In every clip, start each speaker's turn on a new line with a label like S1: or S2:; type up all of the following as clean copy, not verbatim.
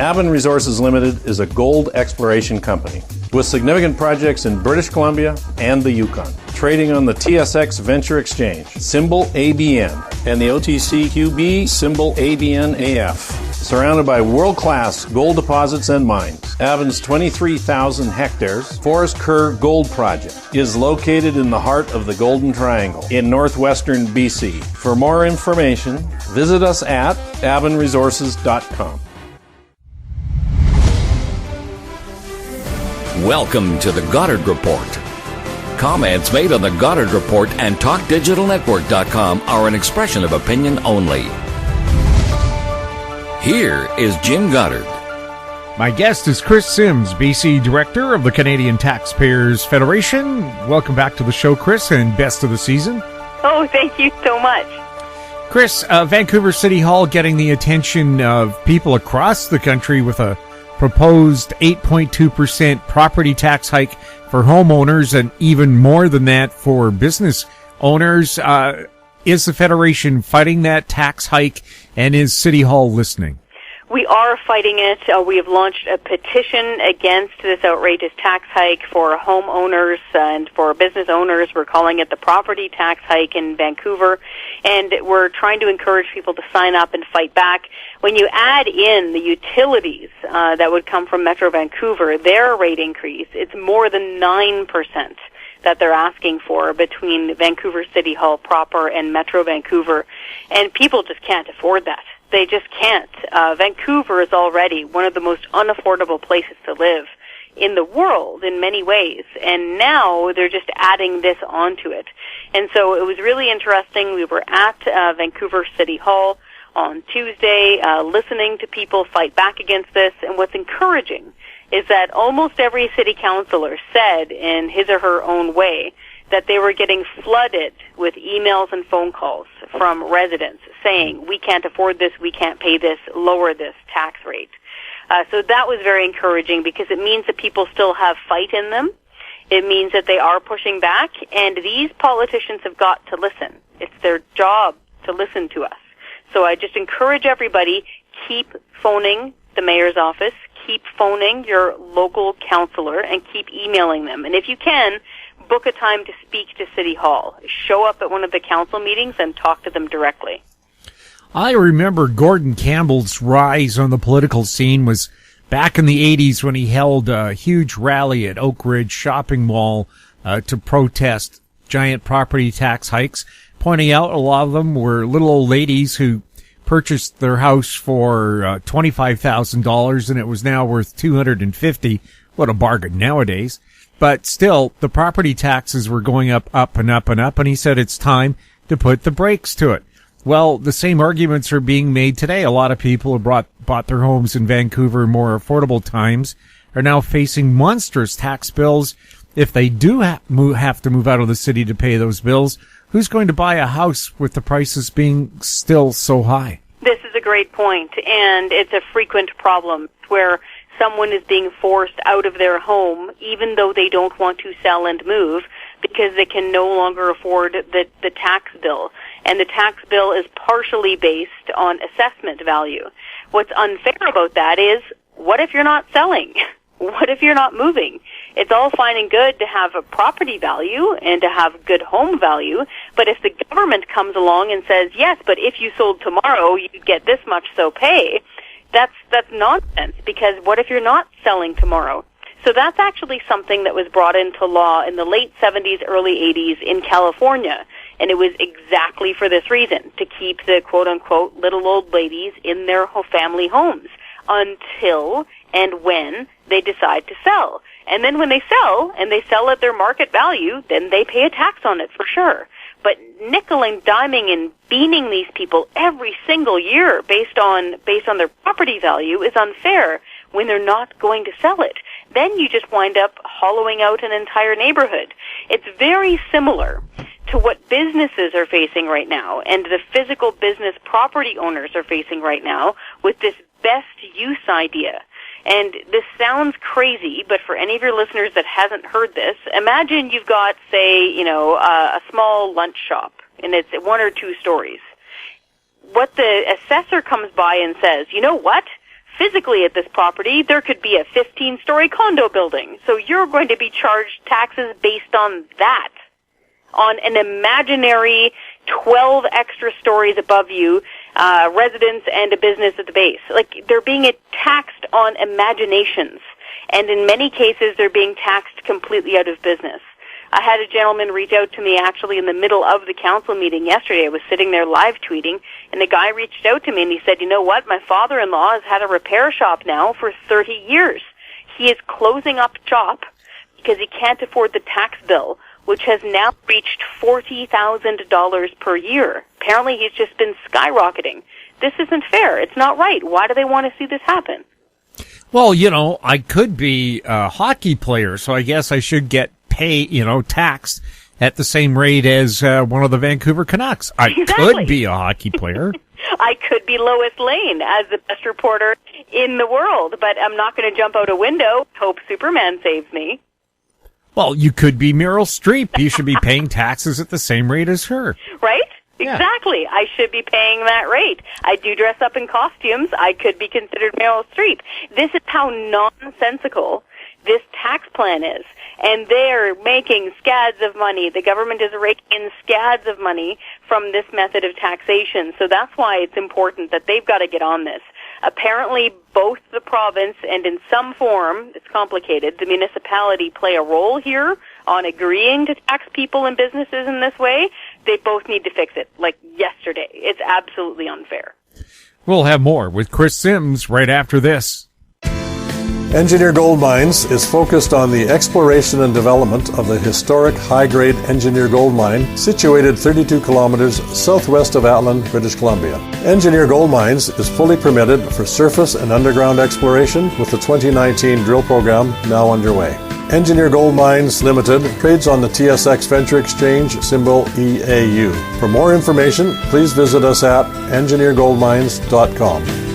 S1: Avon Resources Limited is a gold exploration company with significant projects in British Columbia and the Yukon, trading on the TSX Venture Exchange, symbol ABN, and the OTCQB, symbol ABNAF. Surrounded by world-class gold deposits and mines, Avon's 23,000 hectares Forest Kerr Gold Project is located in the heart of the Golden Triangle in northwestern BC. For more information, visit us at avonresources.com.
S2: Welcome to the Goddard Report. Comments made on the Goddard Report and TalkDigitalNetwork.com are an expression of opinion only. Here is Jim Goddard.
S3: My guest is Kris Sims, BC Director of the Canadian Taxpayers Federation. Welcome back to the show, Kris, and best of the season.
S4: Oh, thank you so much.
S3: Kris, Vancouver City Hall getting the attention of people across the country with a proposed 8.2% property tax hike for homeowners and even more than that for business owners. Is the Federation fighting that tax hike, and is City Hall listening?
S4: We are fighting it. We have launched a petition against this outrageous tax hike for homeowners and for business owners. We're calling it the property tax hike in Vancouver, and we're trying to encourage people to sign up and fight back. When you add in the utilities that would come from Metro Vancouver, their rate increase, it's more than 9% that they're asking for between Vancouver City Hall proper and Metro Vancouver, and people just can't afford that. They just can't. Vancouver is already one of the most unaffordable places to live in the world in many ways, and now they're just adding this onto it. And so it was really interesting. We were at Vancouver City Hall on Tuesday listening to people fight back against this, and what's encouraging is that almost every city councillor said in his or her own way that they were getting flooded with emails and phone calls from residents saying, we can't afford this, we can't pay this, lower this tax rate. So that was very encouraging because it means that people still have fight in them. It means that they are pushing back, and these politicians have got to listen. It's their job to listen to us. So I just encourage everybody, keep phoning the mayor's office, keep phoning your local councillor, and keep emailing them. And if you can, book a time to speak to City Hall. Show up at one of the council meetings and talk to them directly.
S3: I remember Gordon Campbell's rise on the political scene was back in the 80s when he held a huge rally at Oak Ridge Shopping Mall to protest giant property tax hikes, pointing out a lot of them were little old ladies who purchased their house for $25,000 and it was now worth $250,000. What a bargain nowadays. But still, the property taxes were going up and up and up, and he said it's time to put the brakes to it. Well, the same arguments are being made today. A lot of people who bought their homes in Vancouver in more affordable times are now facing monstrous tax bills. If they do have to move out of the city to pay those bills, who's going to buy a house with the prices being still so high?
S4: This is a great point, and it's a frequent problem where someone is being forced out of their home even though they don't want to sell and move because they can no longer afford the tax bill. And the tax bill is partially based on assessment value. What's unfair about that is, what if you're not selling? What if you're not moving? It's all fine and good to have a property value and to have good home value, but if the government comes along and says, yes, but if you sold tomorrow, you'd get this much, so pay, that's nonsense, because what if you're not selling tomorrow? So that's actually something that was brought into law in the late 70s, early 80s in California, and it was exactly for this reason, to keep the quote-unquote little old ladies in their family homes until and when they decide to sell. And then when they sell, and they sell at their market value, then they pay a tax on it for sure. But nickel and diming and beaning these people every single year based on their property value is unfair when they're not going to sell it. Then you just wind up hollowing out an entire neighborhood. It's very similar to what businesses are facing right now and the physical business property owners are facing right now with this best use idea. And this sounds crazy, but for any of your listeners that hasn't heard this, imagine you've got, say, a small lunch shop, and it's 1 or 2 stories. What the assessor comes by and says, you know what? physically at this property, there could be a 15-story condo building. So you're going to be charged taxes based on that, on an imaginary 12 extra stories above you, residence and a business at the base. Like, they're being taxed on imaginations. And in many cases, they're being taxed completely out of business. I had a gentleman reach out to me actually in the middle of the council meeting yesterday. I was sitting there live tweeting, and the guy reached out to me and he said, you know what, my father-in-law has had a repair shop now for 30 years. He is closing up shop because he can't afford the tax bill, which has now reached $40,000 per year. Apparently he's just been skyrocketing. This isn't fair. It's not right. Why do they want to see this happen?
S3: Well, you know, I could be a hockey player, so I guess I should get taxed at the same rate as one of the Vancouver Canucks. I could be a hockey player.
S4: I could be Lois Lane as the best reporter in the world, but I'm not going to jump out a window, hope Superman saves me.
S3: Well, you could be Meryl Streep. You should be paying taxes at the same rate as her.
S4: Right?
S3: Yeah.
S4: Exactly. I should be paying that rate. I do dress up in costumes. I could be considered Meryl Streep. This is how nonsensical this tax plan is. And they're making scads of money. The government is raking in scads of money from this method of taxation. So that's why it's important that they've got to get on this. Apparently, both the province and in some form, it's complicated, the municipality play a role here on agreeing to tax people and businesses in this way. They both need to fix it, like yesterday. It's absolutely unfair.
S3: We'll have more with Kris Sims right after this.
S1: Engineer Gold Mines is focused on the exploration and development of the historic high-grade Engineer Gold Mine situated 32 kilometers southwest of Atlin, British Columbia. Engineer Gold Mines is fully permitted for surface and underground exploration with the 2019 drill program now underway. Engineer Gold Mines Limited trades on the TSX Venture Exchange, symbol EAU. For more information, please visit us at engineergoldmines.com.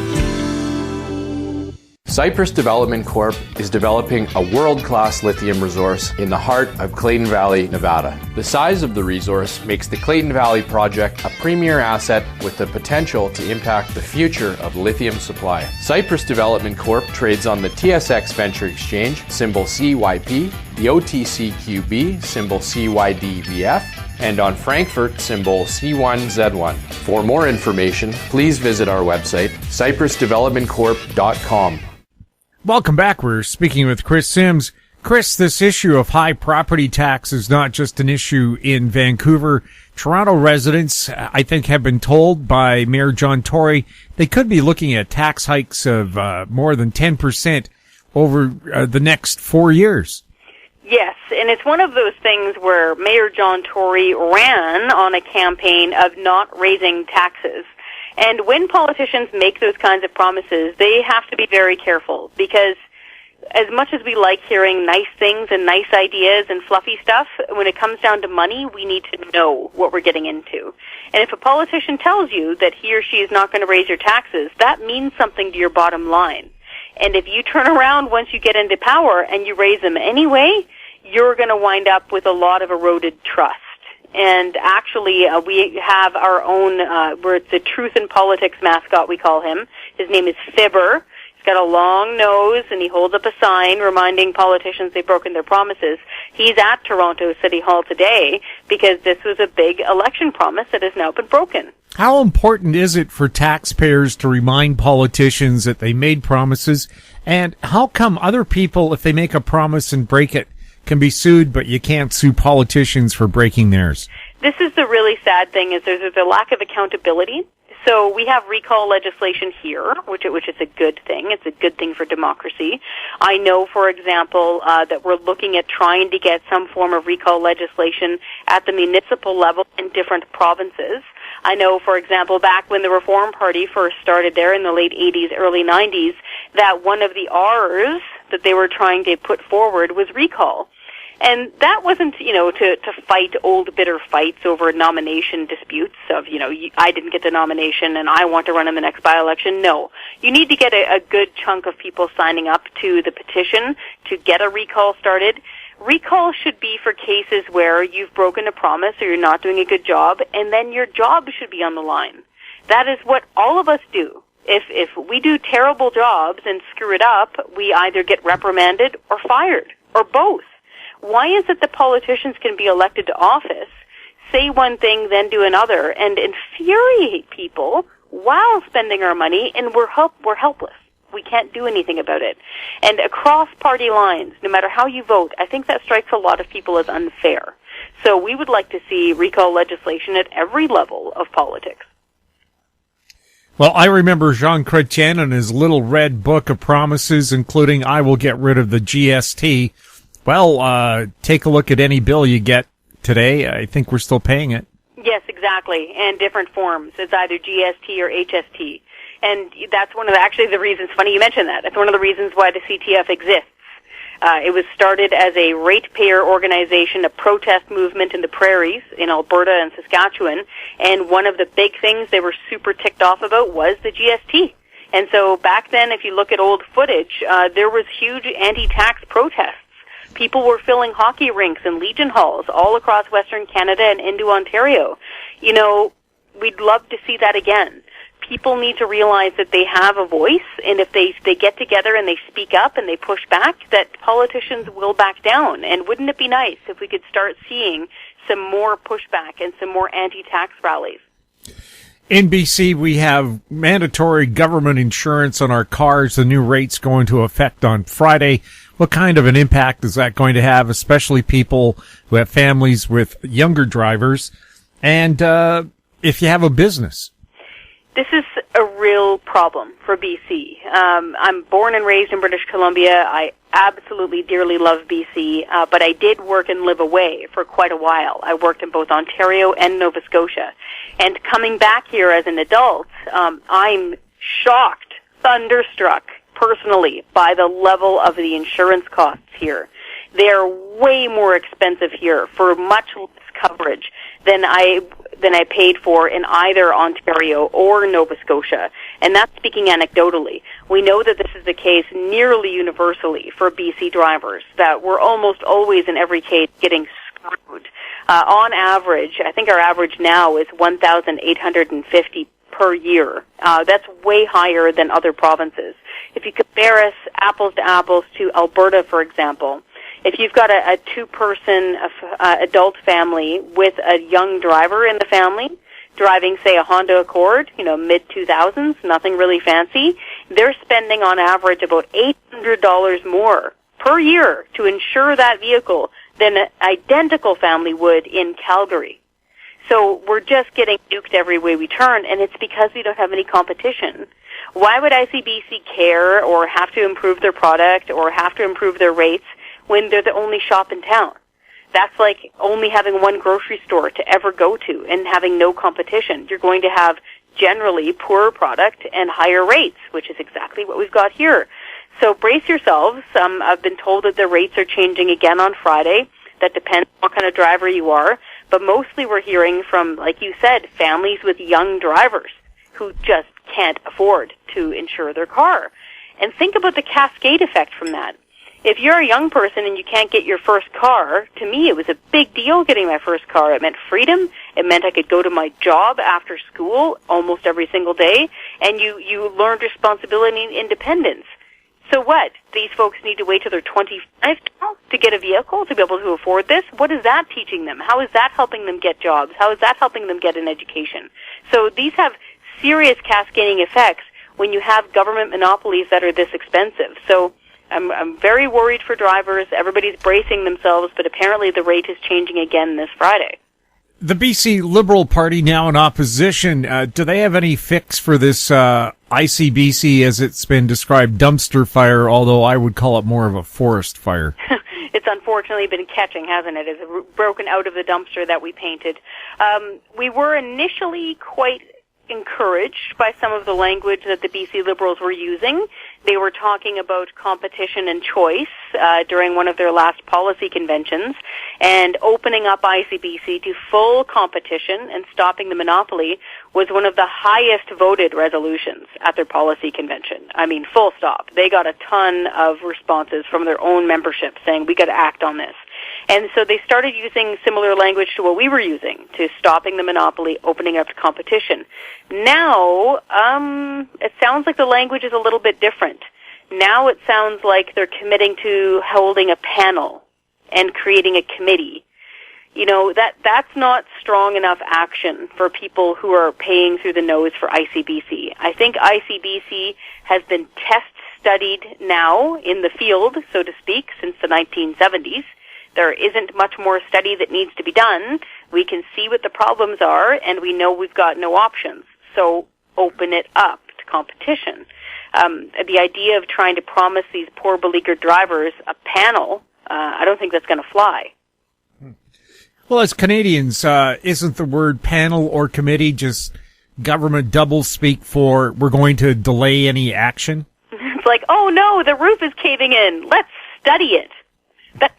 S5: Cypress Development Corp. is developing a world-class lithium resource in the heart of Clayton Valley, Nevada. The size of the resource makes the Clayton Valley project a premier asset with the potential to impact the future of lithium supply. Cypress Development Corp. trades on the TSX Venture Exchange, symbol CYP, the OTCQB, symbol CYDVF, and on Frankfurt, symbol C1Z1. For more information, please visit our website, cypressdevelopmentcorp.com.
S3: Welcome back. We're speaking with Kris Sims. Kris, this issue of high property tax is not just an issue in Vancouver. Toronto residents, I think, have been told by Mayor John Tory they could be looking at tax hikes of more than 10% over the next 4 years.
S4: Yes, and it's one of those things where Mayor John Tory ran on a campaign of not raising taxes. And when politicians make those kinds of promises, they have to be very careful, because as much as we like hearing nice things and nice ideas and fluffy stuff, when it comes down to money, we need to know what we're getting into. And if a politician tells you that he or she is not going to raise your taxes, that means something to your bottom line. And if you turn around once you get into power and you raise them anyway, you're going to wind up with a lot of eroded trust. And actually, we have our own, we're the Truth in Politics mascot, we call him. His name is Fibber. He's got a long nose, and he holds up a sign reminding politicians they've broken their promises. He's at Toronto City Hall today because this was a big election promise that has now been broken.
S3: How important is it for taxpayers to remind politicians that they made promises? And how come other people, if they make a promise and break it, can be sued, but you can't sue politicians for breaking theirs?
S4: This is the really sad thing, is there's a lack of accountability. So we have recall legislation here, which is a good thing. It's a good thing for democracy. I know, for example, that we're looking at trying to get some form of recall legislation at the municipal level in different provinces. I know, for example, back when the Reform Party first started there in the late 80s, early 90s, that one of the R's that they were trying to put forward was recall. And that wasn't, to fight old bitter fights over nomination disputes of, I didn't get the nomination and I want to run in the next by-election. No. You need to get a good chunk of people signing up to the petition to get a recall started. Recall should be for cases where you've broken a promise or you're not doing a good job, and then your job should be on the line. That is what all of us do. If we do terrible jobs and screw it up, we either get reprimanded or fired, or both. Why is it that politicians can be elected to office, say one thing, then do another, and infuriate people while spending our money, and we're helpless? We can't do anything about it. And across party lines, no matter how you vote, I think that strikes a lot of people as unfair. So we would like to see recall legislation at every level of politics.
S3: Well, I remember Jean Chrétien and his little red book of promises, including I will get rid of the GST. Well, take a look at any bill you get today. I think we're still paying it. Yes,
S4: exactly, and different forms. It's either GST or HST. And that's one of the reasons, funny you mentioned that, that's one of the reasons why the CTF exists. It was started as a ratepayer organization, a protest movement in the prairies in Alberta and Saskatchewan, and one of the big things they were super ticked off about was the GST. And so back then, if you look at old footage, there was huge anti-tax protests. People were filling hockey rinks and Legion halls all across Western Canada and into Ontario. You know, we'd love to see that again. People need to realize that they have a voice, and if they get together and they speak up and they push back, that politicians will back down. And wouldn't it be nice if we could start seeing some more pushback and some more anti-tax rallies?
S3: In BC, we have mandatory government insurance on our cars. The new rates go into effect on Friday. What kind of an impact is that going to have, especially people who have families with younger drivers, and if you have a business?
S4: This is a real problem for BC. I'm born and raised in British Columbia. I absolutely dearly love BC, but I did work and live away for quite a while. I worked in both Ontario and Nova Scotia. And coming back here as an adult, I'm shocked, thunderstruck, personally, by the level of the insurance costs here. They're way more expensive here for much less coverage than I paid for in either Ontario or Nova Scotia. And that's speaking anecdotally. We know that this is the case nearly universally for BC drivers, that we're almost always in every case getting screwed. On average, I think our average now is $1,850 per year. That's way higher than other provinces. If you compare us apples to apples to Alberta, for example, if you've got a two-person adult family with a young driver in the family, driving, say, a Honda Accord, mid-2000s, nothing really fancy, they're spending on average about $800 more per year to insure that vehicle than an identical family would in Calgary. So we're just getting duked every way we turn, and it's because we don't have any competition. Why would ICBC care or have to improve their product or have to improve their rates when they're the only shop in town? That's like only having one grocery store to ever go to and having no competition. You're going to have generally poorer product and higher rates, which is exactly what we've got here. So brace yourselves. I've been told that the rates are changing again on Friday. That depends on what kind of driver you are. But mostly we're hearing from, like you said, families with young drivers who just can't afford to insure their car. And think about the cascade effect from that. If you're a young person and you can't get your first car, to me it was a big deal getting my first car. It meant freedom. It meant I could go to my job after school almost every single day. And you learned responsibility and independence. So what? These folks need to wait till they're 25 now to get a vehicle, to be able to afford this? What is that teaching them? How is that helping them get jobs? How is that helping them get an education? So these have serious cascading effects when you have government monopolies that are this expensive. So I'm very worried for drivers. Everybody's bracing themselves, but apparently the rate is changing again this Friday.
S3: The BC Liberal Party now in opposition. Do they have any fix for this ICBC, as it's been described, dumpster fire, although I would call it more of a forest fire?
S4: It's unfortunately been catching, hasn't it? It's broken out of the dumpster that we painted. We were initially quite encouraged by some of the language that the BC Liberals were using. They were talking about competition and choice during one of their last policy conventions, and opening up ICBC to full competition and stopping the monopoly was one of the highest voted resolutions at their policy convention. I mean, full stop. They got a ton of responses from their own membership saying, we got to act on this. And so they started using similar language to what we were using, to stopping the monopoly, opening up to competition. Now, it sounds like the language is a little bit different. Now it sounds like they're committing to holding a panel and creating a committee. That's not strong enough action for people who are paying through the nose for ICBC. I think ICBC has been test studied now in the field, so to speak, since the 1970s. There isn't much more study that needs to be done. We can see what the problems are, and we know we've got no options. So open it up to competition. The idea of trying to promise these poor beleaguered drivers a panel, I don't think that's going to fly.
S3: Well, as Canadians, isn't the word panel or committee just government doublespeak for we're going to delay any action?
S4: It's like, oh no, the roof is caving in. Let's study it. That's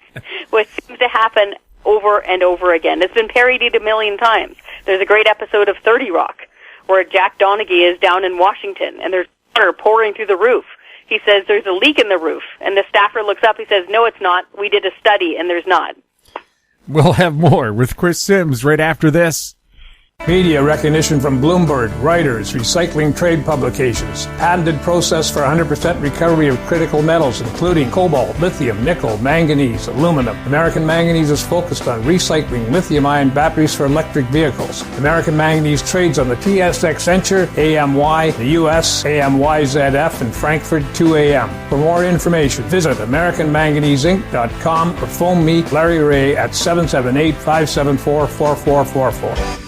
S4: what seems to happen over and over again. It's been parodied a million times. There's a great episode of 30 Rock where Jack Donaghy is down in Washington and there's water pouring through the roof. He says there's a leak in the roof, and the staffer looks up. He says, no, it's not. We did a study, and there's not.
S3: We'll have more with Kris Sims right after this.
S6: Media recognition from Bloomberg, Reuters, recycling trade publications, patented process for 100% recovery of critical metals, including cobalt, lithium, nickel, manganese, aluminum. American Manganese is focused on recycling lithium-ion batteries for electric vehicles. American Manganese trades on the TSX Venture, AMY, the US, AMYZF, and Frankfurt 2AM. For more information, visit AmericanManganeseInc.com or phone me, Larry Ray, at 778-574-4444.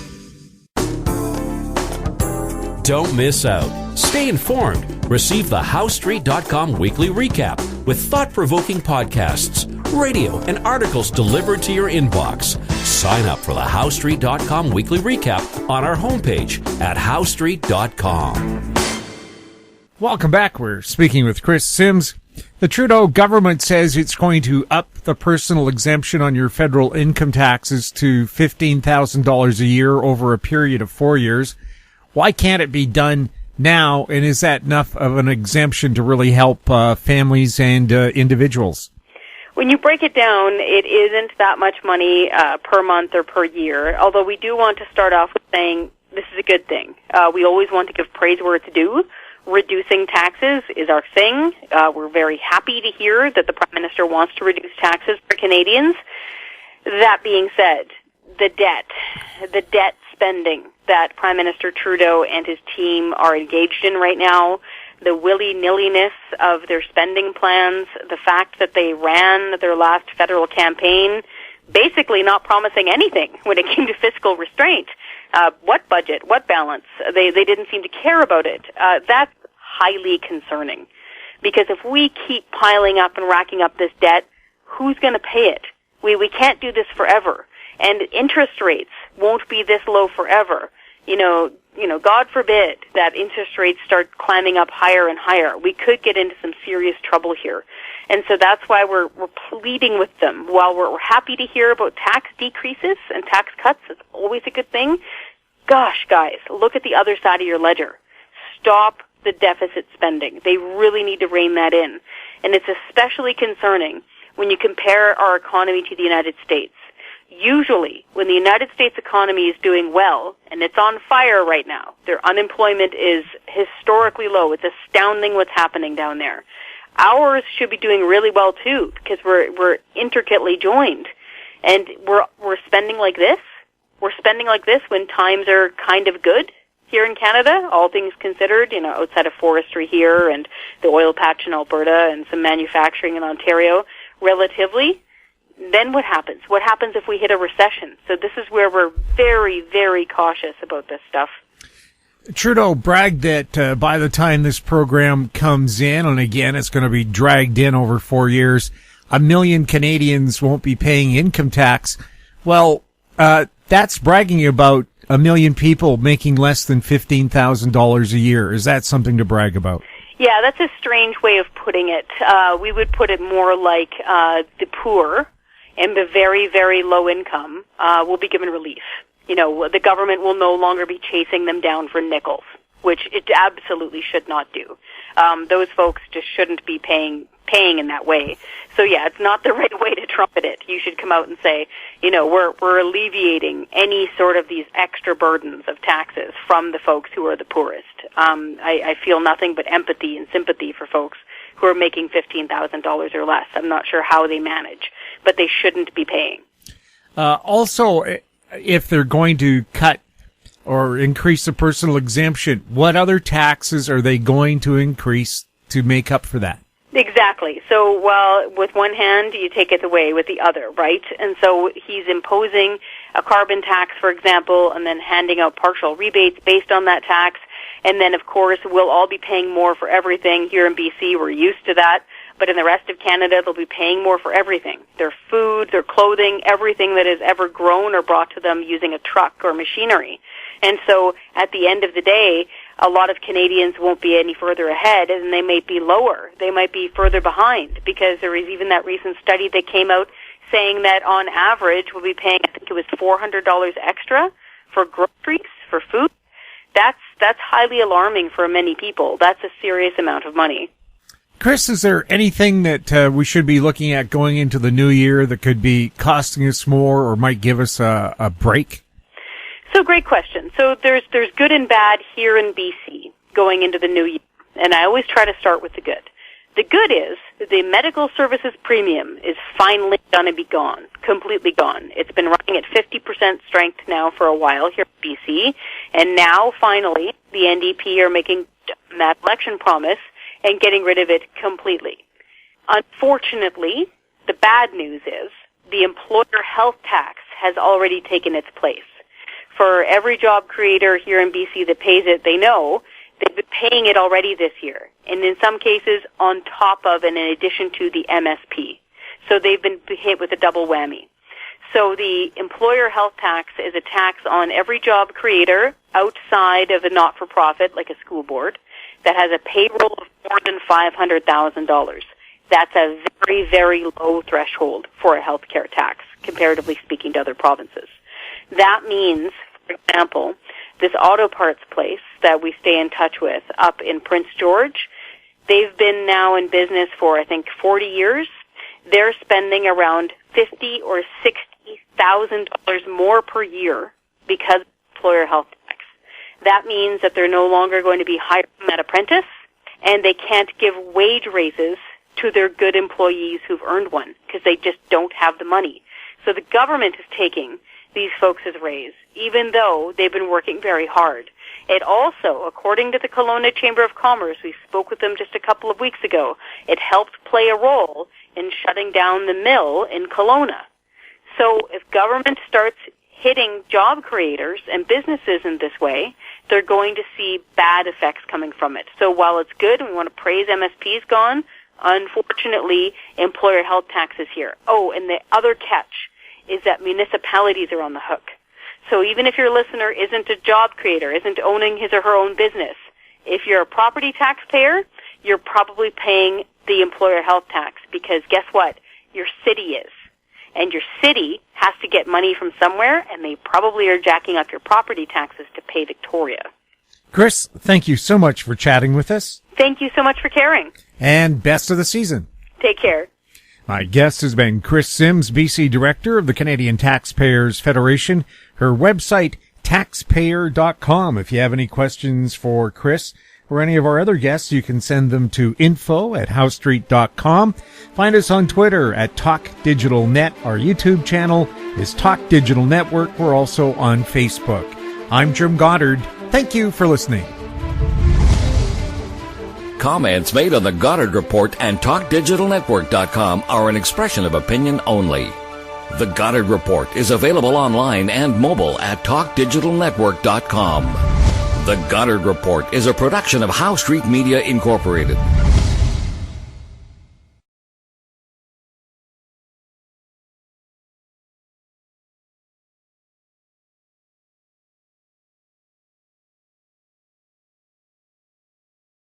S7: Don't miss out. Stay informed. Receive the HowStreet.com weekly recap with thought-provoking podcasts, radio, and articles delivered to your inbox. Sign up for the HowStreet.com weekly recap on our homepage at HowStreet.com.
S3: Welcome back. We're speaking with Kris Sims. The Trudeau government says it's going to up the personal exemption on your federal income taxes to $15,000 a year over a period of 4 years. Why can't it be done now, and is that enough of an exemption to really help families and individuals?
S4: When you break it down, it isn't that much money per month or per year, although we do want to start off with saying this is a good thing. We always want to give praise where it's due. Reducing taxes is our thing. We're very happy to hear that the Prime Minister wants to reduce taxes for Canadians. That being said, the debt spending that Prime Minister Trudeau and his team are engaged in right now, the willy-nilliness of their spending plans, the fact that they ran their last federal campaign basically not promising anything when it came to fiscal restraint. What budget? What balance? They didn't seem to care about it. That's highly concerning. Because if we keep piling up and racking up this debt, who's going to pay it? We can't do this forever. And interest rates won't be this low forever. You know, God forbid that interest rates start climbing up higher and higher. We could get into some serious trouble here. And so that's why we're pleading with them. While we're happy to hear about tax decreases and tax cuts, it's always a good thing. Gosh, guys, look at the other side of your ledger. Stop the deficit spending. They really need to rein that in. And it's especially concerning when you compare our economy to the United States. Usually, when the United States economy is doing well, and it's on fire right now, their unemployment is historically low. It's astounding what's happening down there. Ours should be doing really well too, because we're intricately joined. And we're spending like this. We're spending like this when times are kind of good here in Canada, all things considered, outside of forestry here and the oil patch in Alberta and some manufacturing in Ontario, relatively. Then what happens? What happens if we hit a recession? So this is where we're very, very cautious about this stuff.
S3: Trudeau bragged that by the time this program comes in, and again, it's going to be dragged in over 4 years, 1 million Canadians won't be paying income tax. Well, that's bragging about 1 million people making less than $15,000 a year. Is that something to brag about?
S4: Yeah, that's a strange way of putting it. We would put it more like the poor and the very, very low income will be given relief. The government will no longer be chasing them down for nickels, which it absolutely should not do. Those folks just shouldn't be paying paying in that way. So yeah, it's not the right way to trumpet it. You should come out and say, you know, we're alleviating any sort of these extra burdens of taxes from the folks who are the poorest. I feel nothing but empathy and sympathy for folks who are making $15,000 or less. I'm not sure how they manage, but they shouldn't be paying.
S3: Also, if they're going to cut or increase the personal exemption, what other taxes are they going to increase to make up for that?
S4: Exactly. So, well, with one hand, you take it away with the other, right? And so he's imposing a carbon tax, for example, and then handing out partial rebates based on that tax. And then, of course, we'll all be paying more for everything. Here in BC, we're used to that. But in the rest of Canada, they'll be paying more for everything. Their food, their clothing, everything that is ever grown or brought to them using a truck or machinery. And so at the end of the day, a lot of Canadians won't be any further ahead, and they may be lower. They might be further behind, because there was even that recent study that came out saying that on average we'll be paying, I think it was $400 extra for groceries, for food. That's highly alarming for many people. That's a serious amount of money.
S3: Kris, is there anything that we should be looking at going into the new year that could be costing us more or might give us a break?
S4: So great question. So there's good and bad here in BC going into the new year, and I always try to start with the good. The good is the medical services premium is finally going to be gone, completely gone. It's been running at 50% strength now for a while here in BC, and now finally the NDP are making that election promise and getting rid of it completely. Unfortunately, the bad news is the employer health tax has already taken its place. For every job creator here in BC that pays it, they know they've been paying it already this year, and in some cases on top of and in addition to the MSP. So they've been hit with a double whammy. So the employer health tax is a tax on every job creator outside of a not-for-profit, like a school board, that has a payroll of more than $500,000. That's a very, very low threshold for a healthcare tax, comparatively speaking to other provinces. That means, for example, this auto parts place that we stay in touch with up in Prince George, they've been now in business for, I think, 40 years. They're spending around $50,000 or $60,000 more per year because of employer health tax. That means that they're no longer going to be hiring that apprentice, and they can't give wage raises to their good employees who've earned one because they just don't have the money. So the government is taking these folks' raise, even though they've been working very hard. It also, according to the Kelowna Chamber of Commerce, we spoke with them just a couple of weeks ago, it helped play a role in shutting down the mill in Kelowna. So if government starts hitting job creators and businesses in this way, they're going to see bad effects coming from it. So while it's good and we want to praise MSP's gone, unfortunately, employer health tax is here. Oh, and the other catch is that municipalities are on the hook. So even if your listener isn't a job creator, isn't owning his or her own business, if you're a property taxpayer, you're probably paying the employer health tax, because guess what? Your city is. And your city has to get money from somewhere, and they probably are jacking up your property taxes to pay Victoria.
S3: Kris, thank you so much for chatting with us.
S4: Thank you so much for caring.
S3: And best of the season.
S4: Take care.
S3: My guest has been Kris Sims, BC Director of the Canadian Taxpayers Federation. Her website, taxpayer.com. If you have any questions for Kris or any of our other guests, you can send them to info@howstreet.com. Find us on Twitter at TalkDigitalNet. Our YouTube channel is Talk Digital Network. We're also on Facebook. I'm Jim Goddard. Thank you for listening.
S2: Comments made on the Goddard Report and TalkDigitalNetwork.com are an expression of opinion only. The Goddard Report is available online and mobile at TalkDigitalNetwork.com. The Goddard Report is a production of Howe Street Media Incorporated.